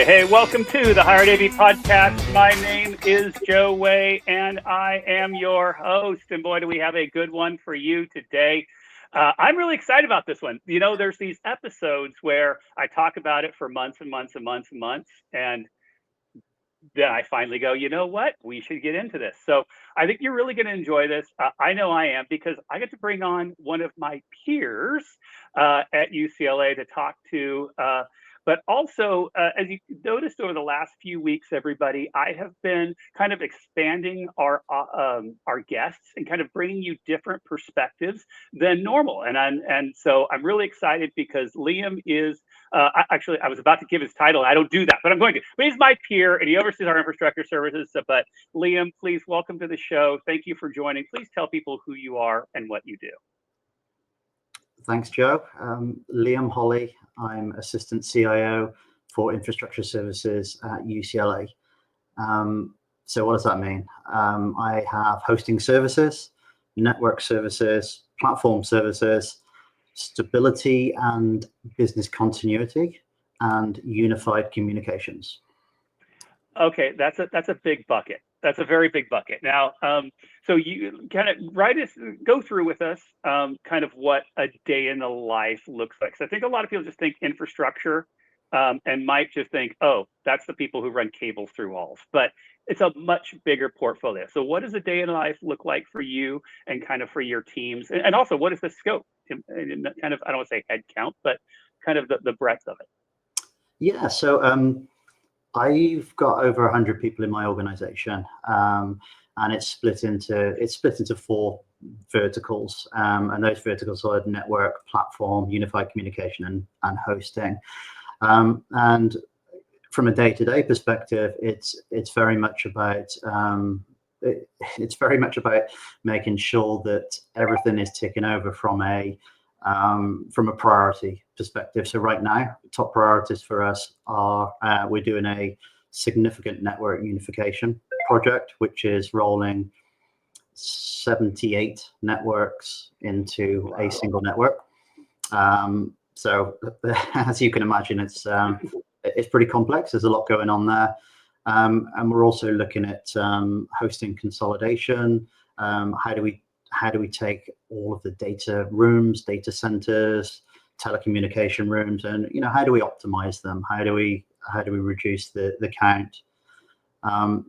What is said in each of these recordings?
Hey, welcome to the Hired AV podcast. My name is Joe Way, and I am your host. And boy, do we have a good one for you today. I'm really excited about this one. You know, there's these episodes where I talk about it for months and months and months and months, and then I finally go, you know what? We should get into this. So I think you're really going to enjoy this. I know I am, because I get to bring on one of my peers at UCLA to talk to. But also, as you noticed over the last few weeks, everybody, I have been kind of expanding our guests and kind of bringing you different perspectives than normal. And so I'm really excited because Leom is actually, I was about to give his title. I don't do that, but I'm going to. But he's my peer, and he oversees our infrastructure services. But Leom, please welcome to the show. Thank you for joining. Please tell people who you are and what you do. Thanks, Joe. Leom Holley. I'm Assistant CIO for Infrastructure Services at UCLA. So what does that mean? I have hosting services, network services, platform services, stability and business continuity, and unified communications. Okay, that's a big bucket. That's a very big bucket. Now, so you kind of go through with us kind of what a day in the life looks like. So I think a lot of people just think infrastructure and might just think, oh, that's the people who run cables through walls. But it's a much bigger portfolio. So what does a day in life look like for you and kind of for your teams? And also, what is the scope? And kind of, I don't want to say head count, but kind of the breadth of it. Yeah, so I've got over 100 people in my organization, and it's split into four verticals, and those verticals are network, platform, unified communication, and hosting. And from a day-to-day perspective, it's very much about making sure that everything is ticking over from a priority perspective. So right now, top priorities for us are we're doing a significant network unification project, which is rolling 78 networks into a single network. So as you can imagine, it's pretty complex. There's a lot going on there. And we're also looking at hosting consolidation. How do we take all of the data rooms, data centers, telecommunication rooms, and how do we optimize them? How do we reduce the count?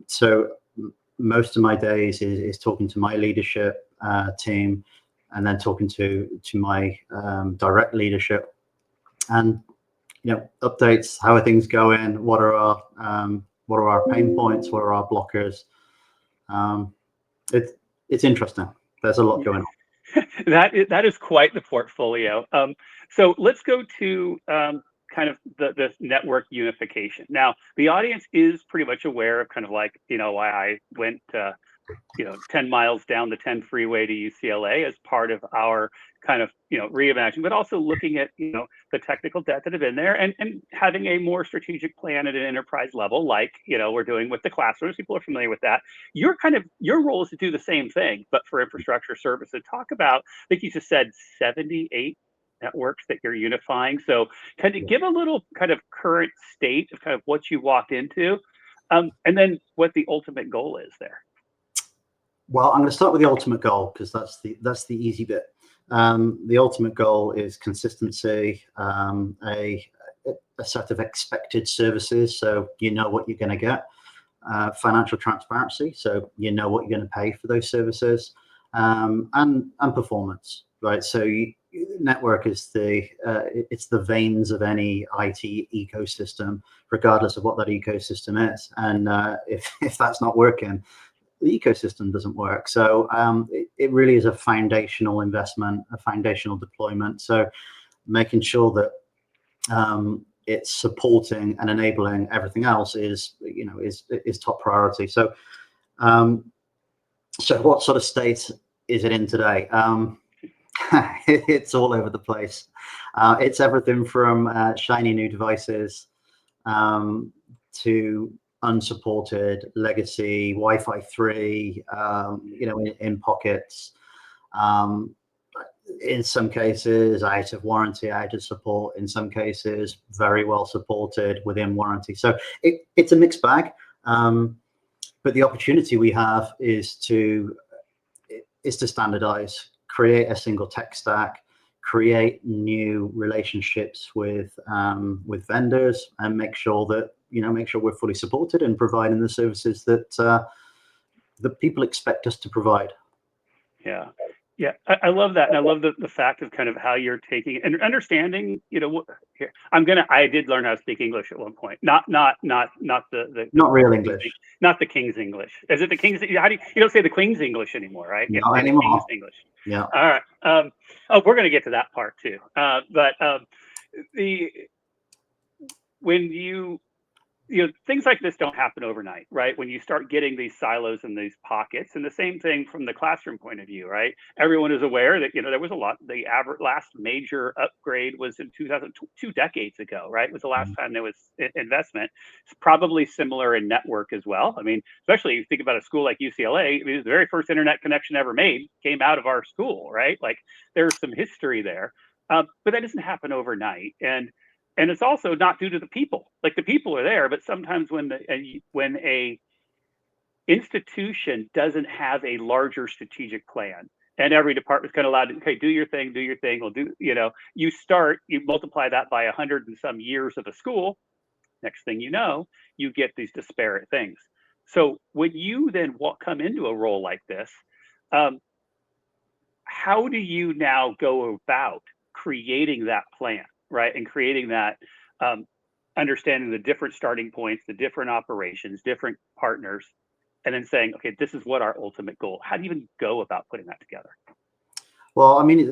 So most of my days is talking to my leadership team, and then talking to my direct leadership, and updates. How are things going? What are our pain points? What are our blockers? It's interesting. There's a lot going on. That is quite the portfolio. So let's go to kind of the network unification. Now, the audience is pretty much aware of kind of like, why I went 10 miles down the 10 freeway to UCLA as part of our kind of, reimagining, but also looking at, the technical debt that have been there, and having a more strategic plan at an enterprise level, like, we're doing with the classrooms. People are familiar with that. Your role is to do the same thing, but for infrastructure services. Talk about, I think you just said 78 networks that you're unifying. So can you give a little kind of current state of kind of what you walked into, and then what the ultimate goal is there? Well, I'm going to start with the ultimate goal, because that's the easy bit. The ultimate goal is consistency, a set of expected services, so you know what you're going to get. Financial transparency, so you know what you're going to pay for those services, and performance, right? So network is it's the veins of any IT ecosystem, regardless of what that ecosystem is. And if that's not working, the ecosystem doesn't work. So it really is a foundational investment, a foundational deployment. So making sure that it's supporting and enabling everything else is top priority. So so what sort of state is it in today? It's all over the place. It's everything from shiny new devices to unsupported legacy Wi-Fi 3, in pockets. in some cases out of warranty, out of support, in some cases very well supported within warranty. So it's a mixed bag. But the opportunity we have is to standardize, create a single tech stack, create new relationships with vendors, and make sure we're fully supported and providing the services that people expect us to provide. Yeah. Yeah, I love that. And I love the fact of kind of how you're taking and understanding, here, I did learn how to speak English at one point. Not the Not real English. Not the King's English. Is it the King's? How do you don't say the Queen's English anymore, right? Not anymore. King's English. Yeah. All right. We're going to get to that part too. But when you things like this don't happen overnight, right? When you start getting these silos and these pockets, and the same thing from the classroom point of view, right? Everyone is aware that, there was a lot, the last major upgrade was in 2 decades ago, right? It was the last time there was investment. It's probably similar in network as well. I mean, especially if you think about a school like UCLA, the very first internet connection ever made came out of our school, right? Like there's some history there, but that doesn't happen overnight. And it's also not due to the people. Like the people are there, but sometimes when a institution doesn't have a larger strategic plan, and every department's kind of allowed to, okay, do your thing. We'll do, you multiply that by 100 and some years of a school. Next thing you know, you get these disparate things. So when you then come into a role like this, how do you now go about creating that plan? Right. And creating that, understanding the different starting points, the different operations, different partners, and then saying, okay, this is what our ultimate goal. How do you even go about putting that together? Well, I mean,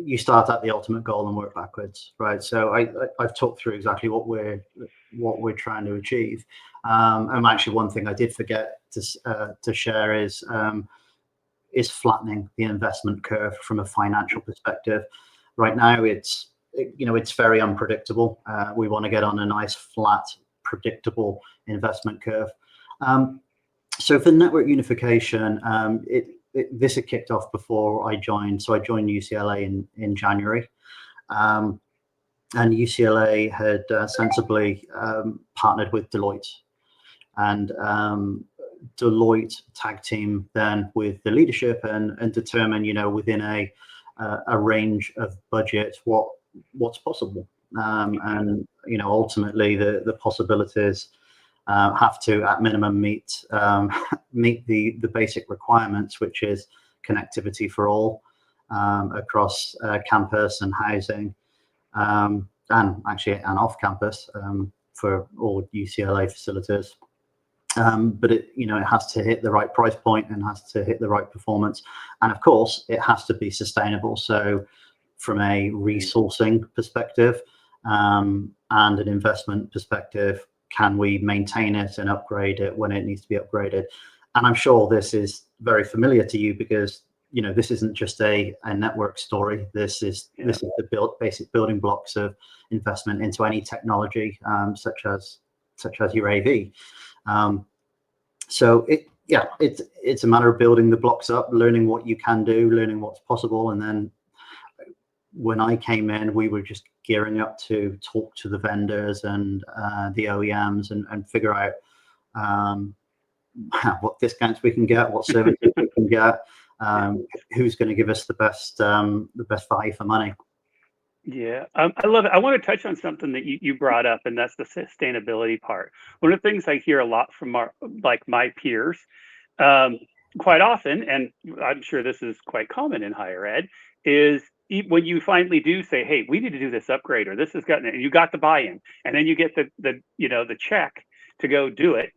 you start at the ultimate goal and work backwards, right? So I've talked through exactly what we're trying to achieve. And actually, one thing I did forget to share is flattening the investment curve from a financial perspective. Right now, it's very unpredictable. We want to get on a nice, flat, predictable investment curve. So for network unification, this had kicked off before I joined. So I joined UCLA in January. And UCLA had sensibly partnered with Deloitte. And Deloitte tag team then with the leadership and determine, within a range of budget what's possible, and ultimately the possibilities have to at minimum meet the basic requirements, which is connectivity for all across campus and housing, and off campus for all UCLA facilities. But it has to hit the right price point and has to hit the right performance, and of course it has to be sustainable. So from a resourcing perspective and an investment perspective, can we maintain it and upgrade it when it needs to be upgraded? And I'm sure this is very familiar to you because this isn't just a network story. This is the basic building blocks of investment into any technology, such as your AV. So it's a matter of building the blocks up, learning what you can do, learning what's possible, and then when I came in, we were just gearing up to talk to the vendors and the OEMs and figure out what discounts we can get, what services we can get, who's going to give us the best value for money. Yeah, I love it. I want to touch on something that you brought up, and that's the sustainability part. One of the things I hear a lot from my peers, quite often, and I'm sure this is quite common in higher ed, is when you finally do say, hey, we need to do this upgrade, or this has gotten it, and you got the buy-in, and then you get the check to go do it.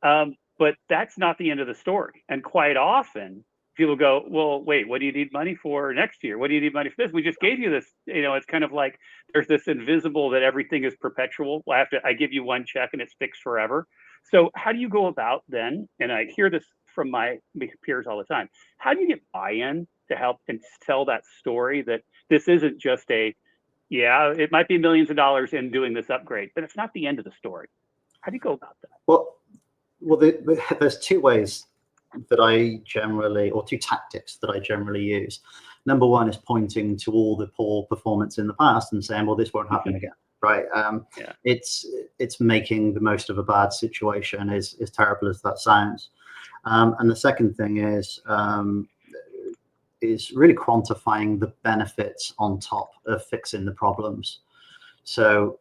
But that's not the end of the story. And quite often people go, well, wait, what do you need money for next year? What do you need money for this? We just gave you this. It's kind of like there's this invisible that everything is perpetual. I give you one check and it's fixed forever. So how do you go about then? And I hear this from my peers all the time. How do you get buy-in to help and tell that story that this isn't just it might be millions of dollars in doing this upgrade, but it's not the end of the story. How do you go about that? Well, there's two ways that I generally, or two tactics that I generally use. number one is pointing to all the poor performance in the past and saying, well, this won't happen again, right? Yeah. It's making the most of a bad situation, as terrible as that sounds. And the second thing is really quantifying the benefits on top of fixing the problems. So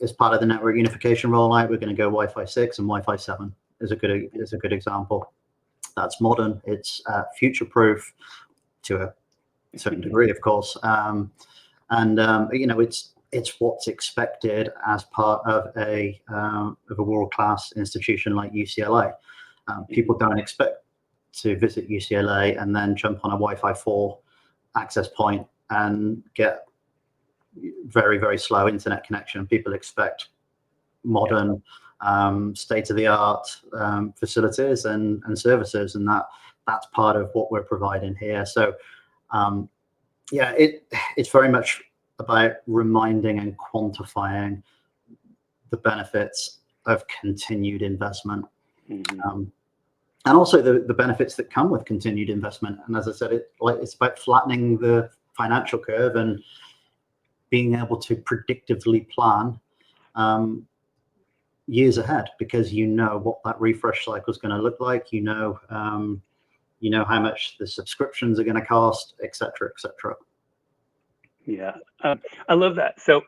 as part of the network unification rollout, we're going to go Wi-Fi 6 and Wi-Fi 7 is a good example. That's modern. It's future-proof to a certain degree, of course. You know, it's what's expected as part of a world-class institution like UCLA. People don't expect to visit UCLA and then jump on a Wi-Fi 4 access point and get very, very slow internet connection. People expect modern, state-of-the-art facilities and services, and that's part of what we're providing here. So yeah, it's very much about reminding and quantifying the benefits of continued investment. And also the benefits that come with continued investment. And as I said, it's about flattening the financial curve and being able to predictively plan years ahead, because you know what that refresh cycle is going to look like. You know how much the subscriptions are going to cost, et cetera, et cetera. Yeah, I love that. So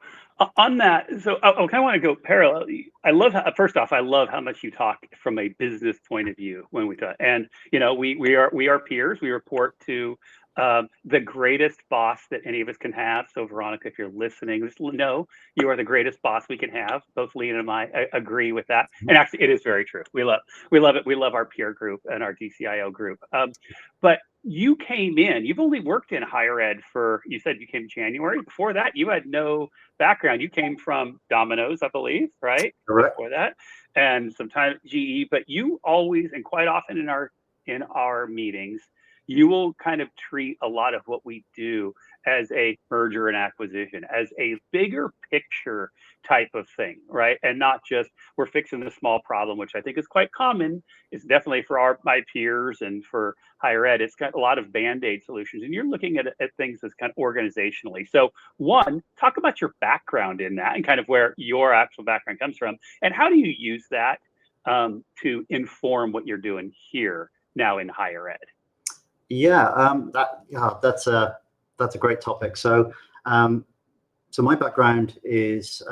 on that, so I kind of want to go parallel. I love how, first off, I love how much you talk from a business point of view when we talk. And you know, we are peers. We report to the greatest boss that any of us can have. So Veronica, if you're listening, just know you are the greatest boss we can have. Both Leon and I agree with that. And actually, it is very true. We love it. We love our peer group and our CIO group. But you came in, you've only worked in higher ed for, you said you came January. Before that, you had no background. You came from Domino's, I believe, right? Correct. Before that, and sometimes GE, but you always, and quite often in our meetings, you will kind of treat a lot of what we do as a merger and acquisition, as a bigger picture type of thing, right? And not just we're fixing the small problem, which I think is quite common. It's definitely for my peers and for higher ed. It's got a lot of band-aid solutions, and you're looking at things as kind of organizationally. So one, talk about your background in that and kind of where your actual background comes from, and how do you use that to inform what you're doing here now in higher ed? Yeah, that's a great topic. So, so my background is,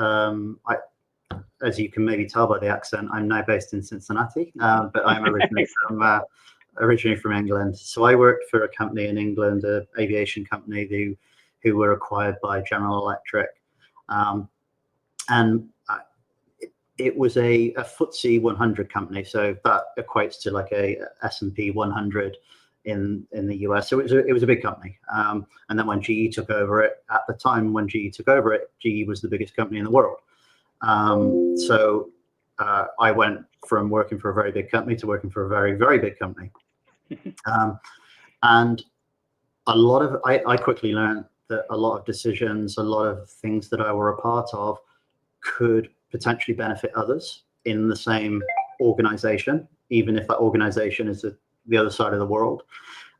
as you can maybe tell by the accent, I'm now based in Cincinnati, but I'm originally from England. So I worked for a company in England, an aviation company who were acquired by General Electric, and it was a FTSE 100 company. So that equates to like a S&P 100 in the US. So it was a big company. And then when GE took over it, at the time when GE took over it, GE was the biggest company in the world. So I went from working for a very big company to working for a very, very big company. And I quickly learned that a lot of decisions, a lot of things that I were a part of could potentially benefit others in the same organization, even if that organization is the other side of the world.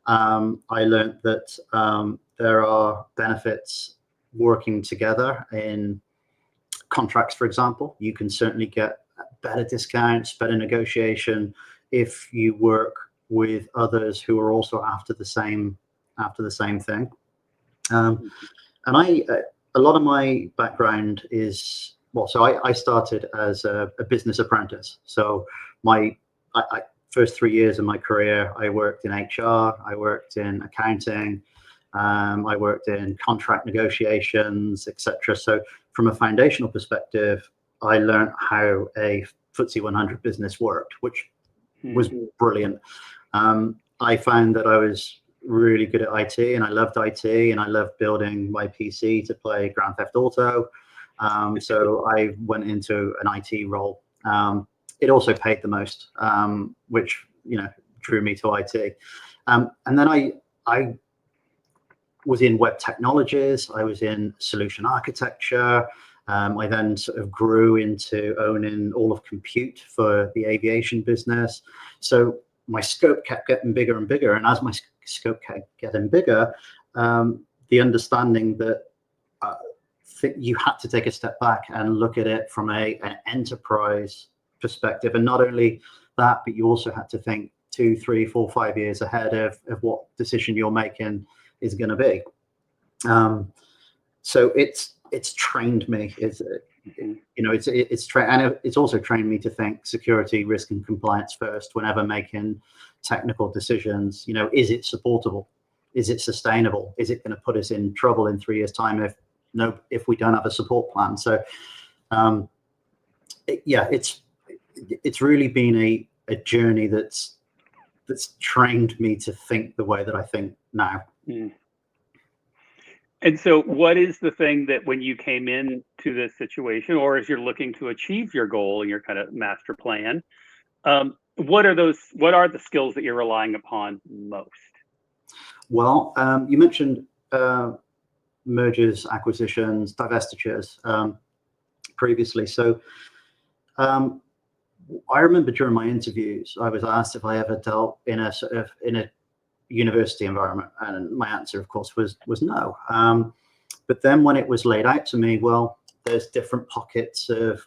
I learned that there are benefits working together in contracts, for example. You can certainly get better discounts, better negotiation if you work with others who are also after the same thing. And a lot of my background is, well, so I started as a business apprentice. So my first 3 years of my career, I worked in HR, I worked in accounting, I worked in contract negotiations, etc. So from a foundational perspective, I learned how a FTSE 100 business worked, which was brilliant. I found that I was really good at IT, and I loved IT, and I loved building my PC to play Grand Theft Auto. So I went into an IT role. It also paid the most, which drew me to IT. And then I was in web technologies. I was in solution architecture. I then sort of grew into owning all of compute for the aviation business. So my scope kept getting bigger and bigger. And as my scope kept getting bigger, the understanding that you had to take a step back and look at it from an enterprise perspective. And not only that, but you also had to think 2, 3, 4, 5 years ahead of what decision you're making is going to be. So it's trained me. It's also trained me to think security, risk, and compliance first whenever making technical decisions. Is it supportable? Is it sustainable? Is it going to put us in trouble in 3 years' time if we don't have a support plan? So, it's really been a journey that's trained me to think the way that I think now. Mm. And so what is the thing that when you came into this situation, or as you're looking to achieve your goal and your kind of master plan, what are the skills that you're relying upon most? Well, you mentioned mergers, acquisitions, divestitures previously. So I remember during my interviews, I was asked if I ever dealt in a university environment, and my answer, of course, was no. But then when it was laid out to me, well, there's different pockets of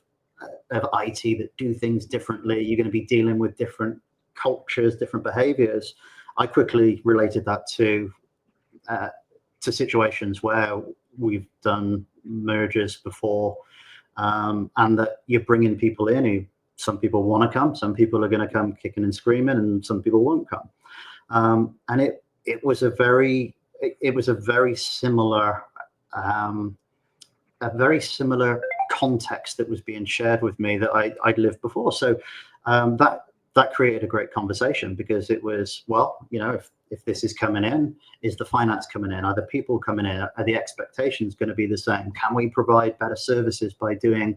IT that do things differently. You're going to be dealing with different cultures, different behaviors. I quickly related that to situations where we've done mergers before, and that you're bringing people in who, some people want to come, some people are going to come kicking and screaming, and some people won't come. And it was a very similar context that was being shared with me that I'd lived before. So that created a great conversation, because it was, well, if this is coming in, is the finance coming in? Are the people coming in? Are the expectations going to be the same? Can we provide better services by doing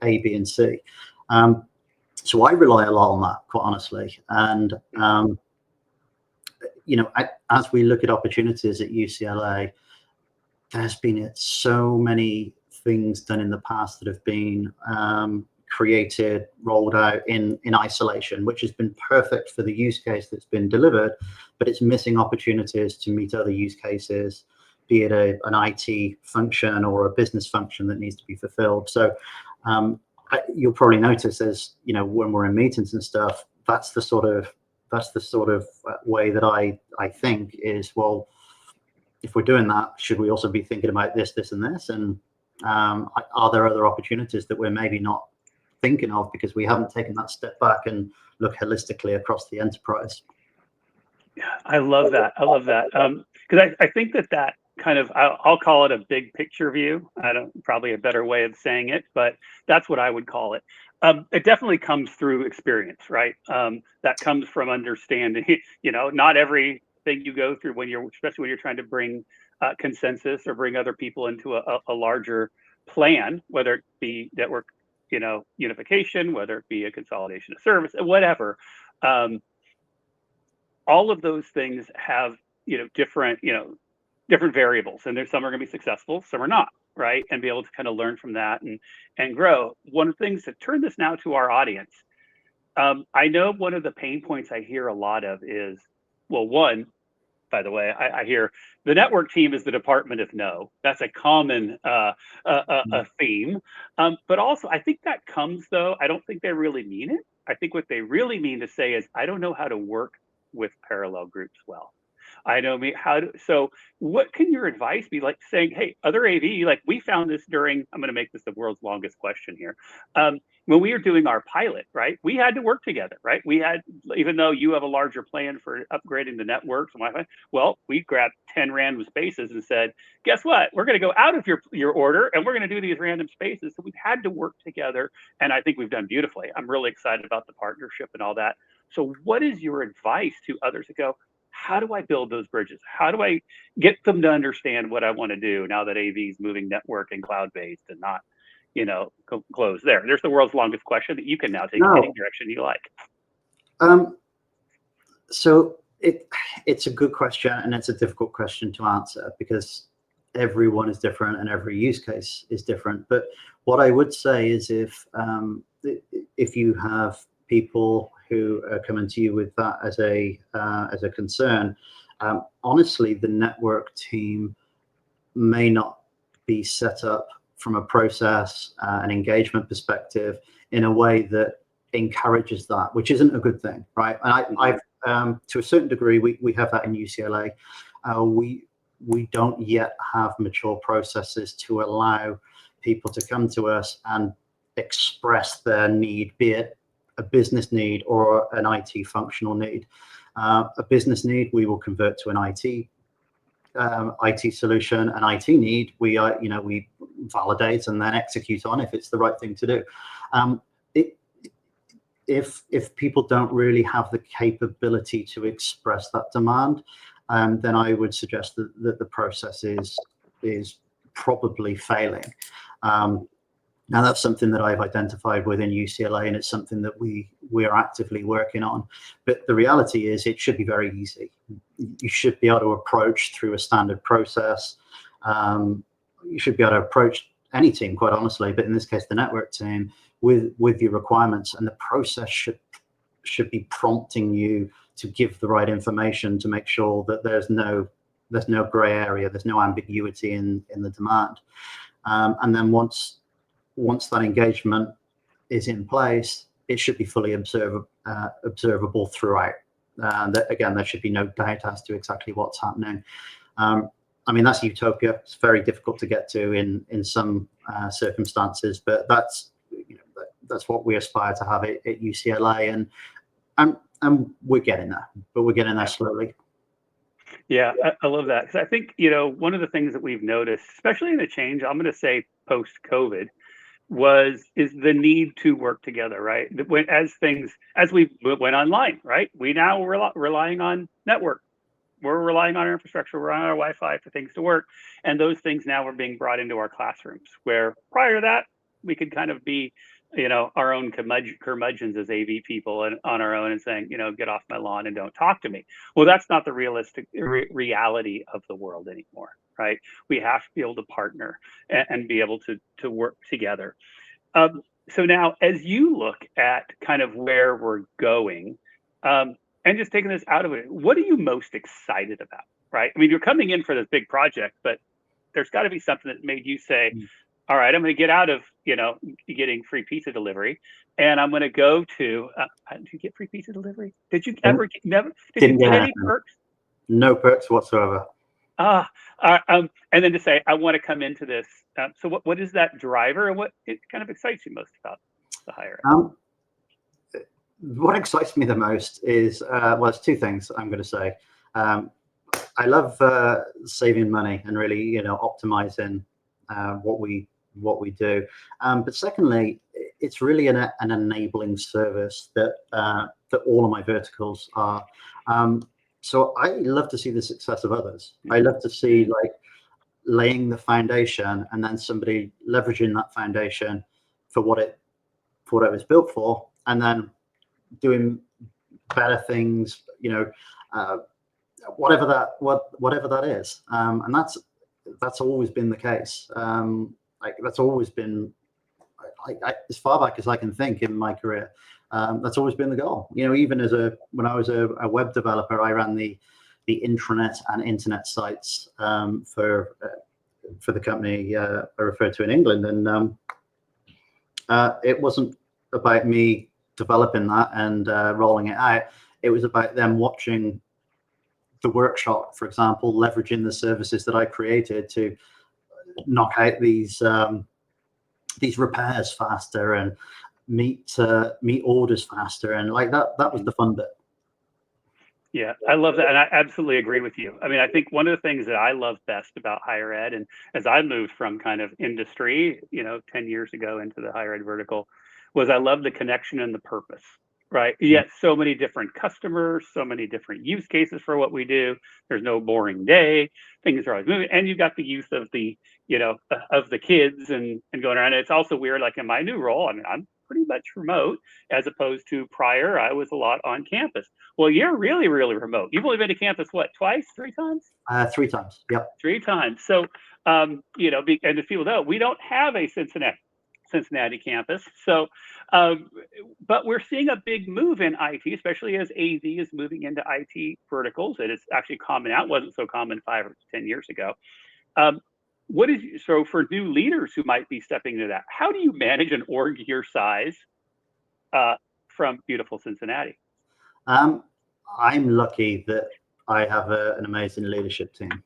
A, B, and C? So I rely a lot on that, quite honestly. And as we look at opportunities at UCLA, there's been so many things done in the past that have been created, rolled out in isolation, which has been perfect for the use case that's been delivered, but it's missing opportunities to meet other use cases, be it an IT function or a business function that needs to be fulfilled. So you'll probably notice when we're in meetings and stuff, that's the sort of way that I think is, well, if we're doing that, should we also be thinking about this, and this? And are there other opportunities that we're maybe not thinking of because we haven't taken that step back and look holistically across the enterprise? Yeah, I love that. Because I think that kind of, I'll call it a big picture view. Probably a better way of saying it, but that's what I would call it. It definitely comes through experience, right? That comes from understanding, not everything you go through especially when you're trying to bring consensus or bring other people into a larger plan, whether it be network, unification, whether it be a consolidation of service, whatever. All of those things have, different variables, and there's some are going to be successful, some are not, right? And be able to kind of learn from that and grow. One of the things to turn this now to our audience, I know one of the pain points I hear a lot of is, well, one, by the way, I hear the network team is the department of no. That's a common a theme. But also, I think that comes, though, I don't think they really mean it. I think what they really mean to say is, I don't know how to work with parallel groups well. I know so what can your advice be, like saying, hey, other AV, like we found this during, I'm going to make this the world's longest question here. When we were doing our pilot, right, we had to work together, right? Even though you have a larger plan for upgrading the networks and Wi-Fi, well, we grabbed 10 random spaces and said, guess what? We're going to go out of your order and we're going to do these random spaces. So we've had to work together. And I think we've done beautifully. I'm really excited about the partnership and all that. So what is your advice to others that go, how do I build those bridges? How do I get them to understand what I want to do now that AV is moving network and cloud-based and not, closed? There's the world's longest question that you can now take any direction you like. So it's a good question, and it's a difficult question to answer because everyone is different and every use case is different. But what I would say is if you have people who are coming to you with that as a concern, Honestly, the network team may not be set up from a process and engagement perspective in a way that encourages that, which isn't a good thing, right? And I've to a certain degree, we have that in UCLA. We don't yet have mature processes to allow people to come to us and express their need, be it a business need or an IT functional need. A business need, we will convert to an IT solution. An IT need, we validate and then execute on if it's the right thing to do. If people don't really have the capability to express that demand, then I would suggest that the process is probably failing. Now, that's something that I've identified within UCLA, and it's something that we are actively working on. But the reality is it should be very easy. You should be able to approach through a standard process. You should be able to approach any team, quite honestly, but in this case, the network team, with your requirements, and the process should be prompting you to give the right information to make sure that there's no gray area, there's no ambiguity in the demand. And then once that engagement is in place, it should be fully observable throughout. Again, there should be no doubt as to exactly what's happening. I mean, that's utopia. It's very difficult to get to in some circumstances, but that's what we aspire to have at UCLA, and we're getting there, but we're getting there slowly. Yeah, I love that, because I think one of the things that we've noticed, especially in the change, I'm going to say post-COVID, is the need to work together, right? As we went online, right? We now relying on network. We're relying on our infrastructure. We're on our Wi-Fi for things to work, and those things now are being brought into our classrooms. Where prior to that, we could kind of be, our own curmudgeons as AV people and on our own and saying, get off my lawn and don't talk to me. Well, that's not the realistic reality of the world anymore, right? We have to be able to partner and be able to work together. So now, as you look at kind of where we're going, and just taking this out of it, what are you most excited about, right? I mean, you're coming in for this big project, but there's got to be something that made you say, all right, I'm going to get out of, getting free pizza delivery, and I'm going to go to, did you get free pizza delivery? Did you ever did you get any perks? No perks whatsoever. And then to say, I want to come into this. So what is that driver, and what it kind of excites you most about the higher ed? What excites me the most is, it's two things I'm going to say. I love saving money and really, optimizing what we do. But secondly, it's really an enabling service that all of my verticals are. So I love to see the success of others. I love to see laying the foundation and then somebody leveraging that foundation for what it was built for, and then doing better things, whatever that is. And that's always been the case. That's always been, as far back as I can think in my career, that's always been the goal. Even when I was a web developer, I ran the intranet and internet sites for the company I referred to in England, and it wasn't about me developing that and rolling it out. It was about them watching the workshop, for example, leveraging the services that I created to knock out these repairs faster and meet orders faster, and that was the fun bit. Yeah, I love that, and I absolutely agree with you. I mean, I think one of the things that I love best about higher ed, and as I moved from kind of industry, 10 years ago into the higher ed vertical, was I love the connection and the purpose, right? Yet so many different customers, so many different use cases for what we do. There's no boring day. Things are always moving, and you've got the youth of the, of the kids and going around. It's also weird, like in my new role, I mean, I'm pretty much remote, as opposed to prior, I was a lot on campus. Well, you're really, really remote. You've only been to campus, what, twice, 3 times? 3 times, yep. 3 times. So, and as people know, we don't have a Cincinnati Cincinnati campus. So, but we're seeing a big move in IT, especially as AV is moving into IT verticals. It is actually common now. It wasn't so common 5 or 10 years ago. What is so for new leaders who might be stepping into that? How do you manage an org your size from beautiful Cincinnati? I'm lucky that I have an amazing leadership team.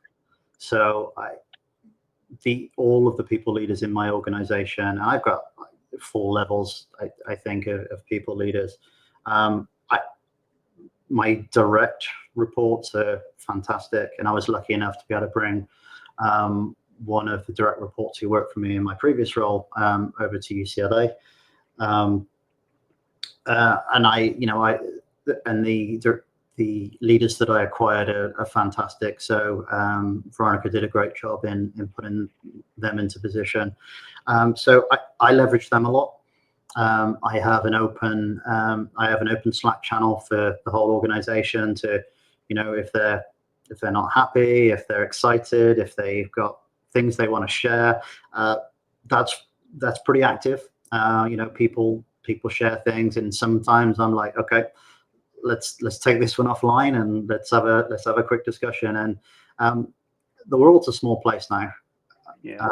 So all of the people leaders in my organization, and I've got 4 levels, I think, of people leaders. My direct reports are fantastic, and I was lucky enough to be able to bring one of the direct reports who worked for me in my previous role over to UCLA. And the leaders that I acquired are fantastic. So Veronica did a great job in putting them into position. So I leverage them a lot. I have an open Slack channel for the whole organization to, if they're not happy, if they're excited, if they've got things they want to share, that's pretty active. People share things, and sometimes I'm like, okay, let's take this one offline and let's have a quick discussion. And the world's a small place now. Yeah.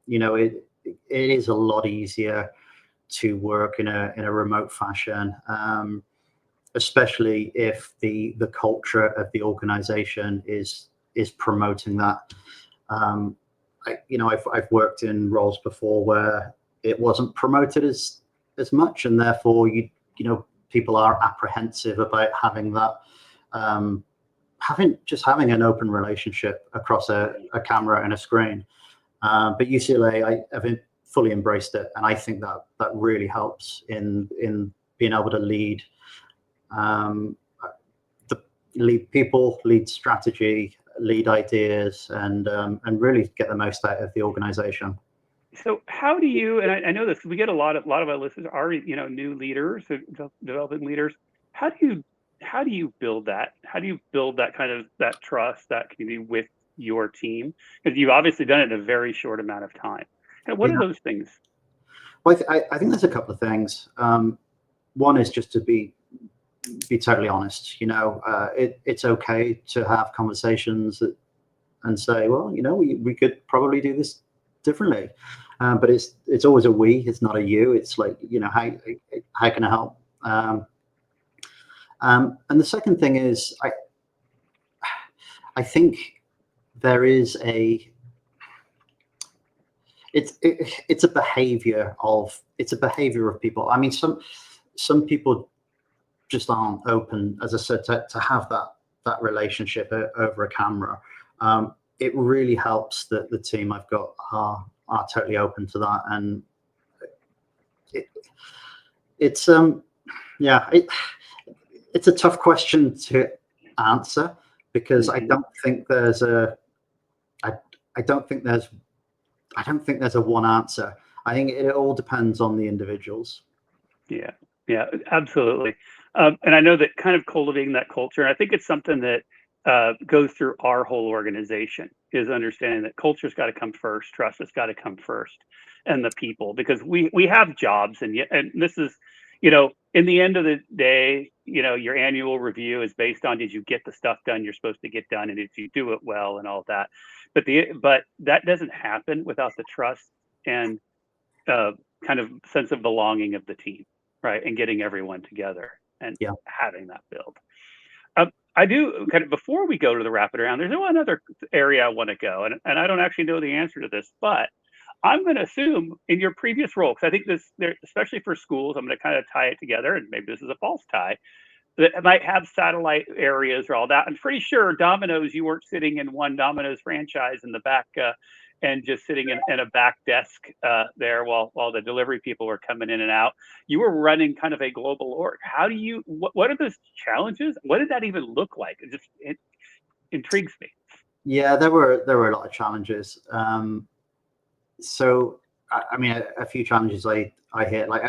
It is a lot easier to work in a remote fashion, especially if the culture of the organization is promoting that. I've worked in roles before where it wasn't promoted as much, and therefore people are apprehensive about having that, having an open relationship across a camera and a screen. But UCLA, I have fully embraced it, and I think that really helps in being able to lead people, lead strategy, lead ideas, and really get the most out of the organization. So how do you, and I know this, we get a lot of our listeners are, new leaders, developing leaders. How do you build that? How do you build that kind of that trust, that community with your team? Because you've obviously done it in a very short amount of time. And what are those things? Well, I think there's a couple of things. One is just to be totally honest. It's okay to have conversations and say, well, we could probably do this differently, but it's always a we. It's not a you. It's like, how can I help? And the second thing is, I think there is it's a behavior of people. I mean, some people just aren't open, as I said, to have that relationship over a camera. It really helps that the team I've got are totally open to that, and it's a tough question to answer, because I don't think there's a one answer. I think it all depends on the individuals. Yeah, absolutely. And I know that kind of cultivating that culture, and I think it's something that goes through our whole organization, is understanding that culture's got to come first, trust has got to come first, and the people, because we have jobs, and this is, in the end of the day, your annual review is based on, did you get the stuff done you're supposed to get done, and did you do it well, and all that. But that doesn't happen without the trust and kind of sense of belonging of the team, right? And getting everyone together and having that build. I do kind of, before we go to the rapid round, there's one other area I want to go, and I don't actually know the answer to this, but I'm going to assume in your previous role, because I think this, especially for schools, I'm going to kind of tie it together, and maybe this is a false tie, that might have satellite areas or all that. I'm pretty sure Domino's, you weren't sitting in one Domino's franchise in the back and just sitting in a back desk there while the delivery people were coming in and out. You were running kind of a global org. How do you, what are those challenges? What did that even look like? It intrigues me. Yeah, there were a lot of challenges. So, I mean, a few challenges I hit, like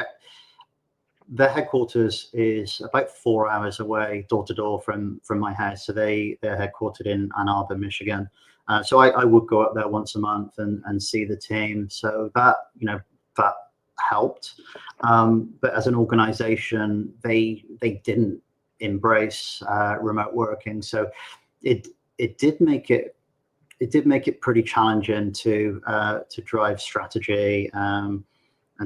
their headquarters is about 4 hours away, door to door from my house. So they're headquartered in Ann Arbor, Michigan. So I would go up there once a month and see the team. So that helped. But as an organization, they didn't embrace remote working. So it did make it pretty challenging to drive strategy and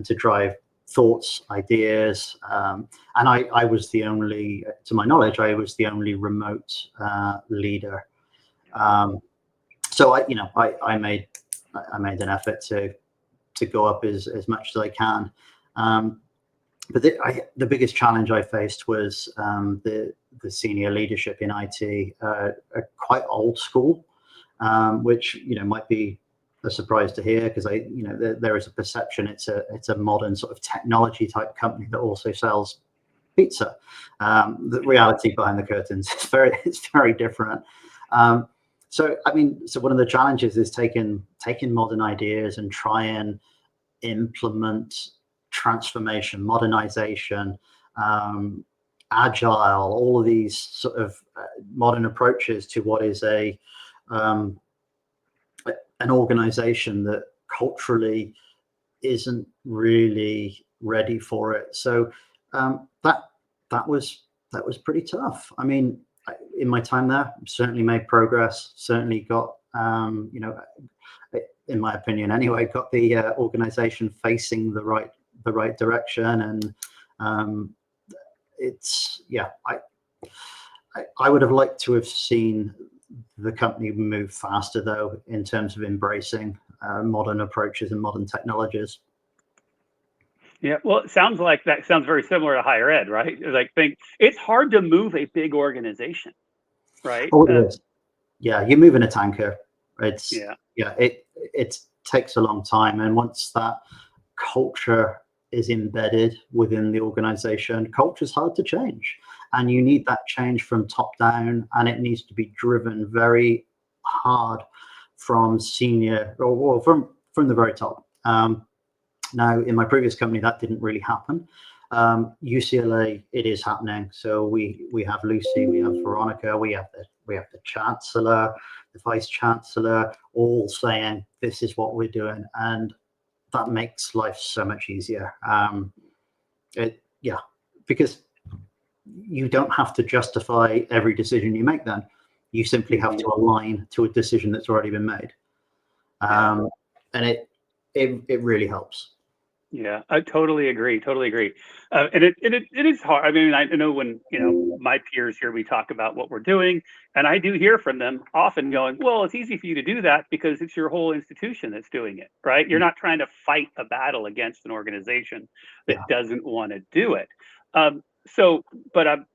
to drive thoughts, ideas. And I was the only, to my knowledge, I was the only remote leader. So I made an effort to go up as much as I can. But the biggest challenge I faced was the senior leadership in IT are quite old school, which might be a surprise to hear, because there is a perception it's a modern sort of technology type company that also sells pizza. The reality behind the curtains is very different. So one of the challenges is taking modern ideas and try and implement transformation, modernization, agile, all of these sort of modern approaches to what is an organization that culturally isn't really ready for it. So that was pretty tough. I mean, in my time there, certainly made progress. Certainly got in my opinion anyway, got the organization facing the right direction. And I would have liked to have seen the company move faster, though, in terms of embracing modern approaches and modern technologies. Yeah, well, it sounds like that sounds very similar to higher ed, right? Like, it's hard to move a big organization, right? Oh, it is. Yeah, you're moving a tanker. It takes a long time, and once that culture is embedded within the organization, culture is hard to change, and you need that change from top down, and it needs to be driven very hard from senior or from the very top. Now, in my previous company, that didn't really happen. UCLA, it is happening. So we have Lucy, we have Veronica, we have the chancellor, the vice chancellor, all saying this is what we're doing, and that makes life so much easier. Because you don't have to justify every decision you make. Then you simply have to align to a decision that's already been made, and it really helps. Yeah, I totally agree. And it is hard. I mean, I know when, my peers here, we talk about what we're doing, and I do hear from them often going, well, it's easy for you to do that because it's your whole institution that's doing it, right? You're not trying to fight a battle against an organization that doesn't want to do it. But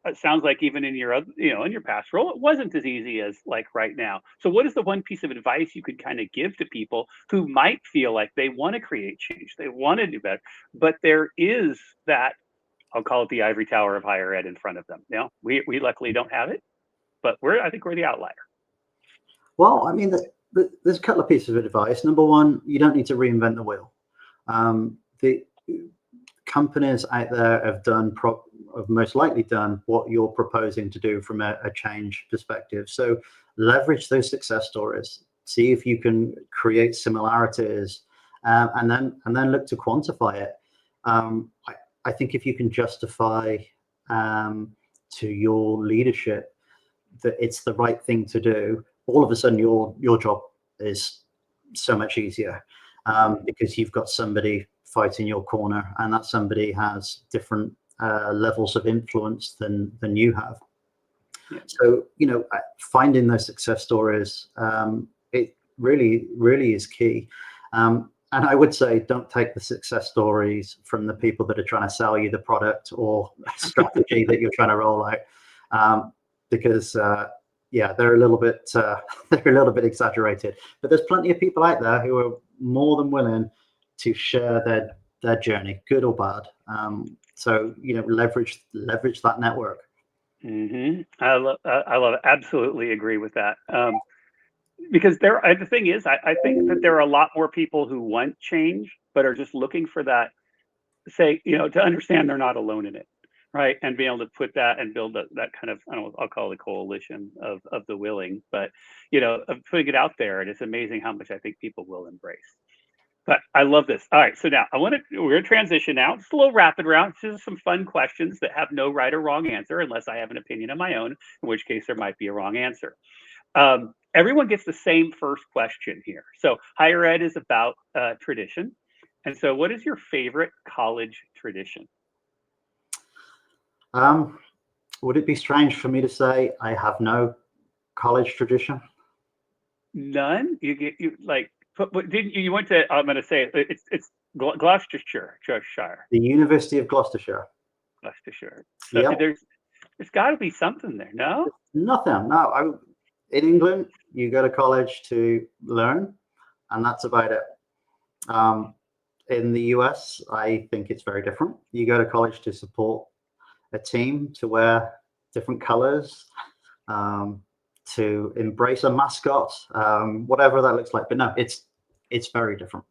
it sounds like even in your, in your past role, it wasn't as easy as like right now. So what is the one piece of advice you could kind of give to people who might feel like they want to create change, they want to do better, but there is that, I'll call it the ivory tower of higher ed in front of them. We luckily don't have it, but I think we're the outlier. Well, I mean, there's a couple of pieces of advice. Number one, you don't need to reinvent the wheel. The companies out there have most likely done what you're proposing to do from a change perspective. So leverage those success stories, see if you can create similarities, and then look to quantify it. I think if you can justify to your leadership that it's the right thing to do, all of a sudden your job is so much easier, because you've got somebody fighting your corner, and that somebody has different levels of influence than you have. So finding those success stories, it really is key. And I would say, don't take the success stories from the people that are trying to sell you the product or strategy that you're trying to roll out, because they're a little bit exaggerated. But there's plenty of people out there who are more than willing to share their journey, good or bad. So leverage that network. Mm-hmm. I love it. Absolutely agree with that. Because the thing is, I think that there are a lot more people who want change, but are just looking for that, to understand they're not alone in it, right? And being able to put that and build that kind of, I'll call it a coalition of the willing, but of putting it out there. And it's amazing how much I think people will embrace. But I love this. All right, so now we're gonna transition now. It's a little rapid round. Just some fun questions that have no right or wrong answer, unless I have an opinion of my own, in which case there might be a wrong answer. Everyone gets the same first question here. So higher ed is about tradition, and so what is your favorite college tradition? Would it be strange for me to say I have no college tradition? None. You get you like. But didn't you went to? I'm going to say it's Gloucestershire, Cheshire, The University of Gloucestershire. Gloucestershire. So Yeah, there's got to be something there, no? nothing. No, in England, you go to college to learn, and that's about it. Um, in the US, I think it's very different. You go to college to support a team, to wear different colors, to embrace a mascot, whatever that looks like. But no, it's very different.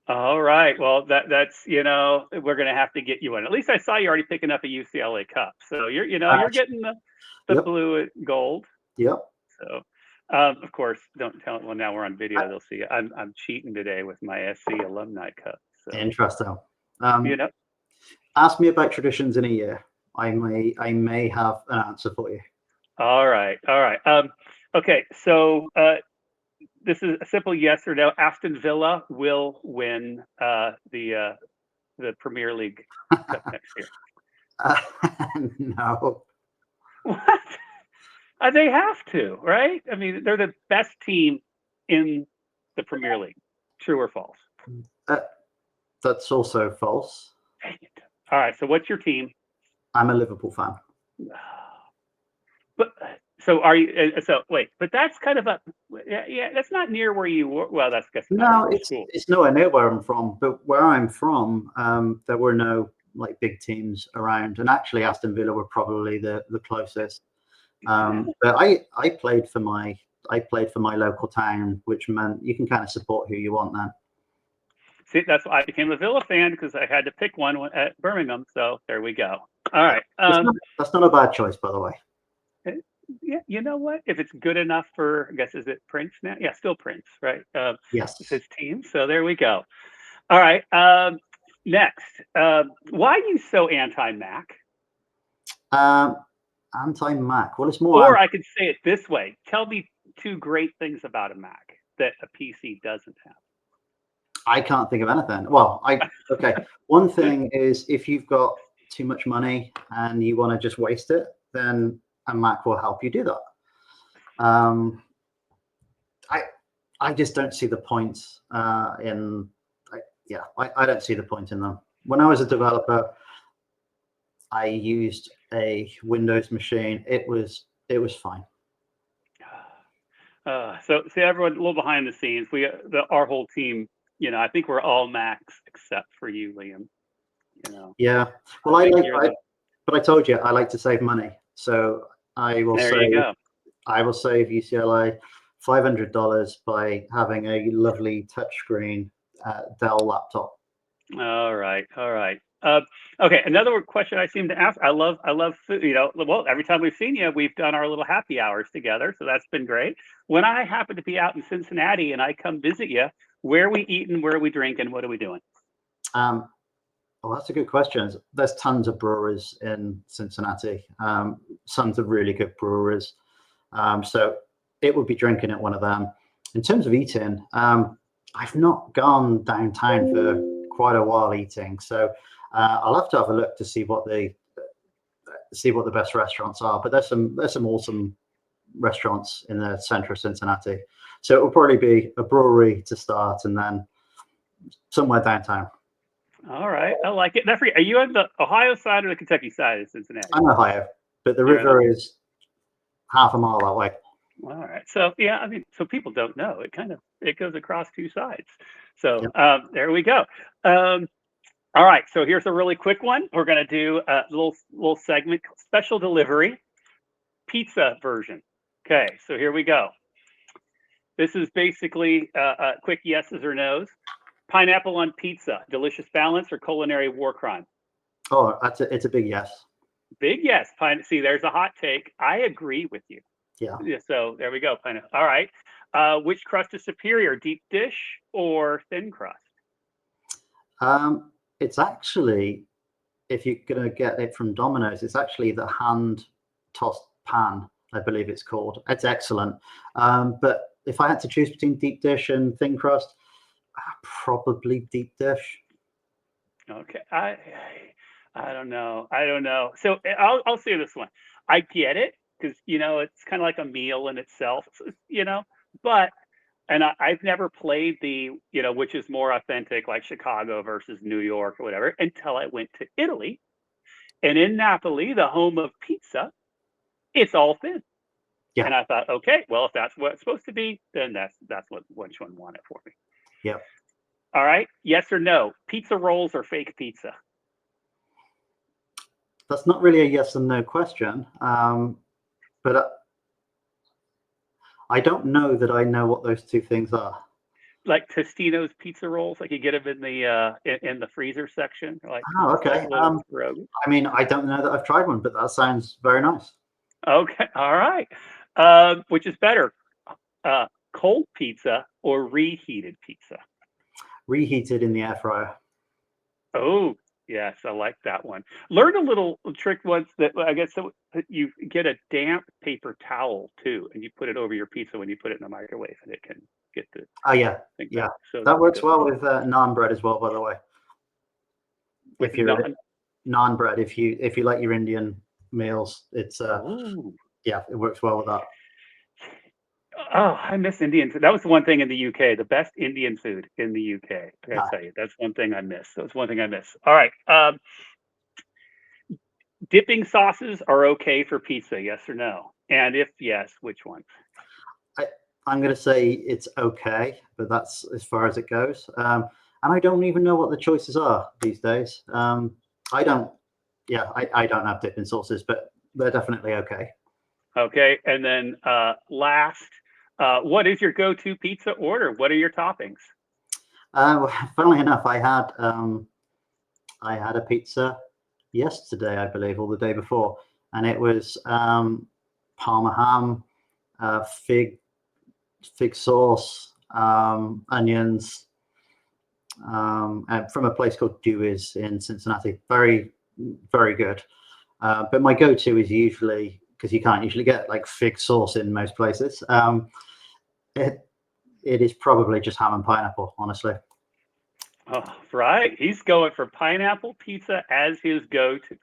All right. Well, that's we're gonna have to get you one. At least I saw you already picking up a UCLA cup, so you're getting the Yep, blue and gold. yep. So, of course, don't tell it. Well, now we're on video; they'll see. I'm cheating today with my SC alumni cup. So Interesting. you Um, know. ask me about traditions in a year. I may have an answer for you. All right. All right. Okay. So this is a simple yes or no. Aston Villa will win the Premier League Cup next year. Uh, no. What? They have to, right? I mean, they're the best team in the Premier League. True or false? Uh, that's also false. Dang it. All right. So, what's your team? I'm a Liverpool fan. But so are you? So wait, but that's kind of a yeah. That's not near where you were. Well, that's guess not No, your it's school. it's nowhere near where I'm from. But where I'm from, there were no like big teams around, and actually Aston Villa were probably the closest. But I played for my local town, which meant you can kind of support who you want then. See, that's why I became a Villa fan because I had to pick one at Birmingham. So there we go. All right. That's not a bad choice, by the way. Yeah, you know what? If it's good enough for, I guess, is it Prince now? Yeah, still Prince, right? It's Yes. his team. So there we go. All right. Next, why are you so anti-Mac? Um, anti-Mac. Well, it's more. Or I could say it this way: tell me two great things about a Mac that a PC doesn't have. I can't think of anything. Well, okay. One thing is if you've got too much money and you want to just waste it, then a Mac will help you do that. Um, I just don't see the point in. I don't see the point in them. When I was a developer, I used a Windows machine. It was fine. So see, everyone a little behind the scenes. Our whole team. I think we're all Macs except for you, Liam. Yeah. Well, but I told you I like to save money, so I will there you go. I will save UCLA $500 by having a lovely touchscreen Dell laptop. All right, all right. Okay, another question I seem to ask. I love food. Well, every time we've seen you, we've done our little happy hours together, so that's been great. When I happen to be out in Cincinnati and I come visit you, where are we eating? Where are we drinking? What are we doing? Well, that's a good question. There's tons of breweries in Cincinnati. Tons of really good breweries. So it would be drinking at one of them. In terms of eating, I've not gone downtown for quite a while eating. So I'll have to have a look to see what the best restaurants are. But there's some awesome restaurants in the center of Cincinnati. So it will probably be a brewery to start, and then somewhere downtown. All right, I like it. Are you on the Ohio side or the Kentucky side of Cincinnati? I'm Ohio, but the river is half a mile that way. All right. So yeah, I mean, so people don't know. It goes across two sides. So Yep. there we go. All right. So here's a really quick one. We're gonna do a little segment, special delivery, pizza version. Okay. So here we go. This is basically quick yeses or nos. Pineapple on pizza, delicious balance or culinary war crime? Oh, it's a big yes. Big yes. See, there's a hot take. I agree with you. Yeah. So there we go. Pineapple. All right. Which crust is superior, deep dish or thin crust? It's actually, if you're going to get it from Domino's, it's actually the hand tossed pan, I believe it's called. It's excellent. But if I had to choose between deep dish and thin crust, probably deep dish. Okay, I don't know. I don't know. So I'll say this one. I get it because it's kind of like a meal in itself. But I've never played the which is more authentic, like Chicago versus New York or whatever, until I went to Italy. And in Napoli, the home of pizza, it's all thin. Yeah. And I thought, okay, well, if that's what it's supposed to be, then that's what which one won it for me. Yeah. All right. Yes or no? Pizza rolls or fake pizza? That's not really a yes and no question. But I don't know that I know what those two things are. Like Tostino's pizza rolls, like you get them in the freezer section. Like, oh, okay. I mean, I don't know that I've tried one, but that sounds very nice. Okay. All right. Which is better, cold pizza or reheated pizza? Reheated in the air fryer. Oh, yes, I like that one. Learned a little trick once that I guess you get a damp paper towel too, and you put it over your pizza when you put it in the microwave, and it can get the. Oh yeah, yeah. So that works well with naan bread as well, by the way. With naan bread, if you like your Indian meals, it's yeah, it works well with that. Oh, I miss Indian food. That was the one thing in the UK, the best Indian food in the UK. I gotta tell you, that's one thing I miss. That's one thing I miss. All right. Dipping sauces are okay for pizza, yes or no? And if yes, which ones? I'm going to say it's okay, but that's as far as it goes. And I don't even know what the choices are these days. I don't have dipping sauces, but they're definitely okay. Okay. And then last, what is your go-to pizza order? What are your toppings? Funnily enough, I had a pizza yesterday, I believe, or the day before, and it was Parma ham, fig sauce, onions, from a place called Dewey's in Cincinnati. Very, very good. But my go-to is usually, because you can't usually get like fig sauce in most places, it is probably just ham and pineapple, honestly. Oh, right. He's going for pineapple pizza as his go-to,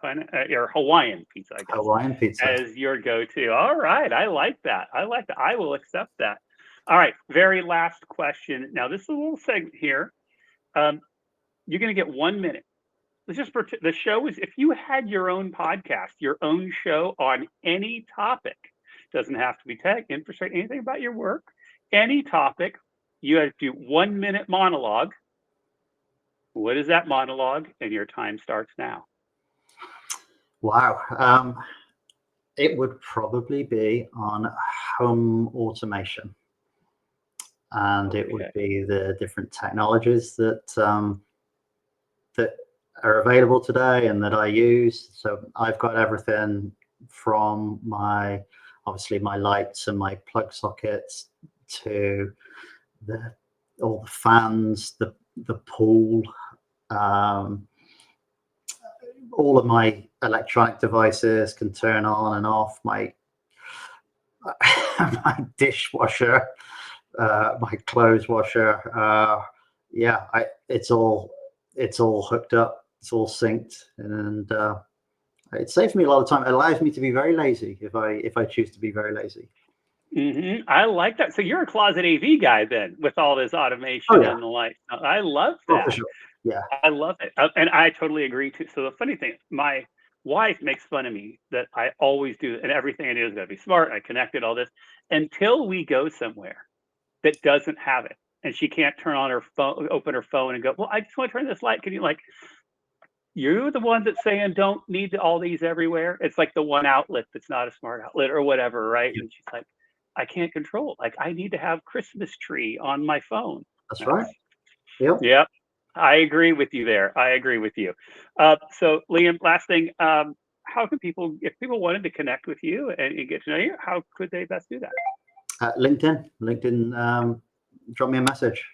or Hawaiian pizza, I guess. Hawaiian pizza. As your go-to. All right. I like that. I will accept that. All right. Very last question. Now, this is a little segment here. You're going to get 1 minute. Let's just the show is, if you had your own podcast, your own show on any topic, doesn't have to be tech, infrastructure, anything about your work, any topic, you have to do 1 minute monologue. What is that monologue? And your time starts now. Wow. It would probably be on home automation. And it would be the different technologies that are available today and that I use. So I've got everything from obviously my lights and my plug sockets to all the fans, the pool, all of my electronic devices can turn on and off. My dishwasher, my clothes washer. It's all hooked up. It's all synced, and it saves me a lot of time. It allows me to be very lazy if I choose to be very lazy. Mm-hmm. I like that. So you're a closet AV guy then, with all this automation and the like. I love that. For sure. Yeah, I love it, and I totally agree too. So the funny thing, my wife makes fun of me that I always do, and everything I do is got to be smart. I connected all this until we go somewhere that doesn't have it, and she can't turn on her phone, open her phone, and go, "Well, I just want to turn this light. Can you like?" You're the one that's saying don't need all these everywhere. It's like the one outlet that's not a smart outlet or whatever, right? And she's like, I can't control it. Like, I need to have Christmas tree on my phone. That's right. Yep. Yeah. I agree with you there. I agree with you. So Liam, last thing, how can people, if people wanted to connect with you and get to know you, how could they best do that? LinkedIn, drop me a message.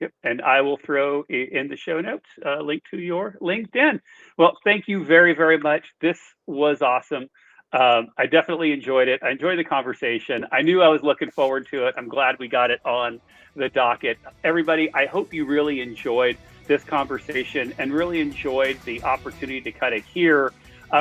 Yep. And I will throw in the show notes a link to your LinkedIn. Well, thank you very, very much. This was awesome. I definitely enjoyed it. I enjoyed the conversation. I knew I was looking forward to it. I'm glad we got it on the docket. Everybody, I hope you really enjoyed this conversation and really enjoyed the opportunity to kind of hear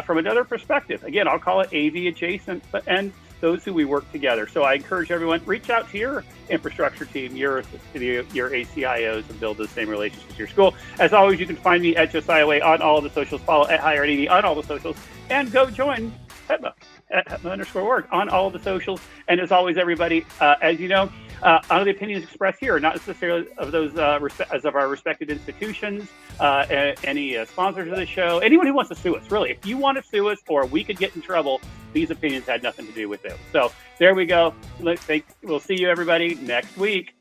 from another perspective. Again, I'll call it AV adjacent, and those who we work together. So I encourage everyone, reach out to your infrastructure team, your ACIOs, and build those same relationships with your school. As always, you can find me at JosiahWay on all of the socials, follow at HireAV on all the socials, and go join HETMA at HETMA_org on all of the socials. And as always, everybody, as you know, all the opinions expressed here are not necessarily of those as of our respected institutions, any sponsors of the show, anyone who wants to sue us. Really, if you want to sue us or we could get in trouble, these opinions had nothing to do with it. So there we go. We'll see you, everybody, next week.